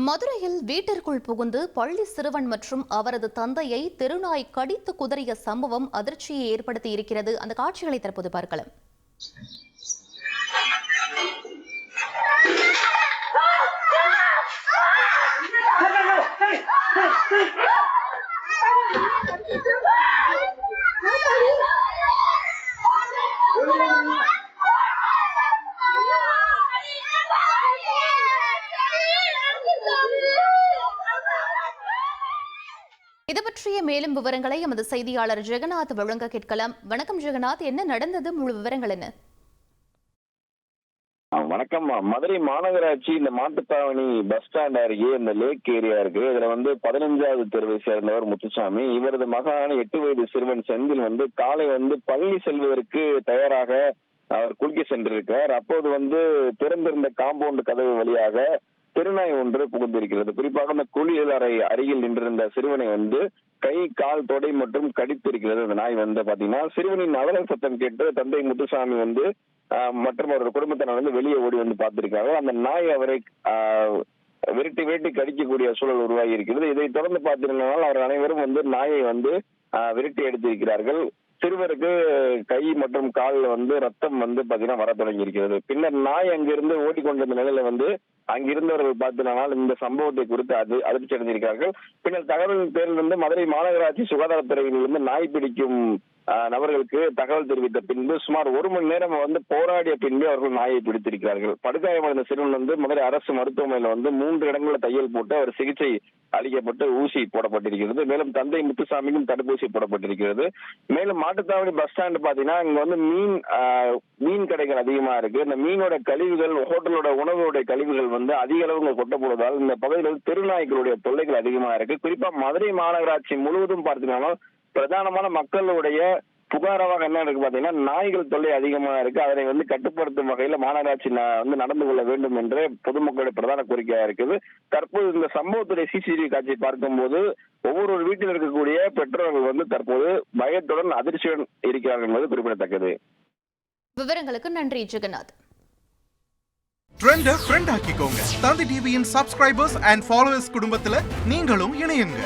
மதுரையில் வீட்டிற்குள் புகுந்து பள்ளி சிறுவன் மற்றும் அவரது தந்தையை தெருநாய் கடித்து குதறிய சம்பவம் அதிர்ச்சியை ஏற்படுத்தி இருக்கிறது. அந்த காட்சிகளை தற்போது பார்க்கலாம். இது பற்றிய மேலும் விவரங்களை எமது செய்தியாளர் ஜெகநாத் வழங்க கேட்கலாம். வணக்கம் ஜெகநாத், என்ன நடந்தது? முழு விவரங்கள் என்ன? வணக்கம். மதுரை மாநகராட்சி இந்த மாட்டுத்தாவணி பஸ் ஸ்டாண்ட் அருகே இந்த லேக் ஏரியா இருக்கு. இதுல 15வது தெருவை சேர்ந்தவர் முத்துசாமி. இவரது மகனான 8 வயது சிறுவன் செந்தில் காலை பள்ளி செல்வதற்கு தயாராக அவர் குளிக்க சென்றிருக்கார். அப்போது திறந்திருந்த காம்பவுண்ட் கதவு வழியாக தெருநாய் ஒன்று புகுந்திருக்கிறது. குறிப்பாக அந்த குளியலறை அருகில் நின்றிருந்த சிறுவனை கை, கால், தொடை மற்றும் கடித்திருக்கிறது. அந்த நாய் பாத்தீங்கன்னா சிறுவனின் அலறல் சத்தம் கேட்டு தந்தை முத்துசாமி மற்றும் அவரது குடும்பத்தினர் வெளியே ஓடி பார்த்திருக்காங்க. அந்த நாய் அவரை விரட்டி கடிக்கக்கூடிய சூழல் உருவாகி இருக்கிறது. இதை தொடர்ந்து பார்த்திருந்தால் அவர் அனைவரும் நாயை விரட்டி எடுத்திருக்கிறார்கள். சிறுவருக்கு கை மற்றும் காலில் ரத்தம் பாத்தீங்கன்னா வர தொடங்கி இருக்கிறது. பின்னர் நாய் அங்கிருந்து ஓடிக்கொண்டிருந்த நிலையில அங்கிருந்தவர்கள் பார்த்தனால் இந்த சம்பவத்தை குறித்து அதிர்ச்சி அடைந்திருக்கிறார்கள். பின்னர் தகவல் பேரில் மதுரை மாநகராட்சி சுகாதாரத்துறையில் நாய் பிடிக்கும் நபர்களுக்கு தகவல் தெரிவித்த பின்பு சுமார் 1 மணி நேரம் போராடிய பின்பு அவர்கள் நாயை பிடித்திருக்கிறார்கள். படுகாயமடைந்த சிறுவன் மதுரை அரசு மருத்துவமனையில 3 இடங்களில் தையல் போட்டு அவர் சிகிச்சை அளிக்கப்பட்டு ஊசி போடப்பட்டிருக்கிறது. மேலும் தந்தை முத்துசாமிக்கும் தடுப்பூசி போடப்பட்டிருக்கிறது. மேலும் மாட்டுத்தாவணி பஸ் ஸ்டாண்ட் பாத்தீங்கன்னா இங்க மீன் கடைகள் அதிகமா இருக்கு. இந்த மீனோட கழிவுகள், ஹோட்டலோட உணவோட கழிவுகள் அதிக அளவு கொட்டப்படுவதால் இந்த பகுதியில் தெருநாய்களுடைய தொல்லைகள் அதிகமா இருக்கு. குறிப்பா மதுரை மாநகராட்சி முழுவதும் பார்த்தீங்கன்னா பிரதானமான மக்களுடைய புகாராக என்ன இருக்கு பாத்தீங்கன்னா நாய்கள் தொல்லை அதிகமா இருக்கு. அதனை கட்டுப்படுத்தும் வகையில மாநகராட்சி நடந்து கொள்ள வேண்டும் என்று பொதுமக்களுடைய பிரதான கோரிக்கையா இருக்குது. தற்போது இந்த சம்பவத்துடைய சிசிடிவி காட்சியை பார்க்கும்போது ஒவ்வொரு வீட்டில் இருக்கக்கூடிய பெற்றோர்கள் தற்போது பயத்துடன் அதிர்ச்சியுடன் இருக்கிறார்கள் என்பது குறிப்பிடத்தக்கது. விவரங்களுக்கு நன்றி ஜெகநாத். ட்ரெண்ட ஃப்ரெண்ட் ஆக்கிக்கோங்க. தந்தி டிவியின் சப்ஸ்கிரைபர்ஸ் அண்ட் ஃபாலோவர்ஸ் குடும்பத்துல நீங்களும் இணையுங்க.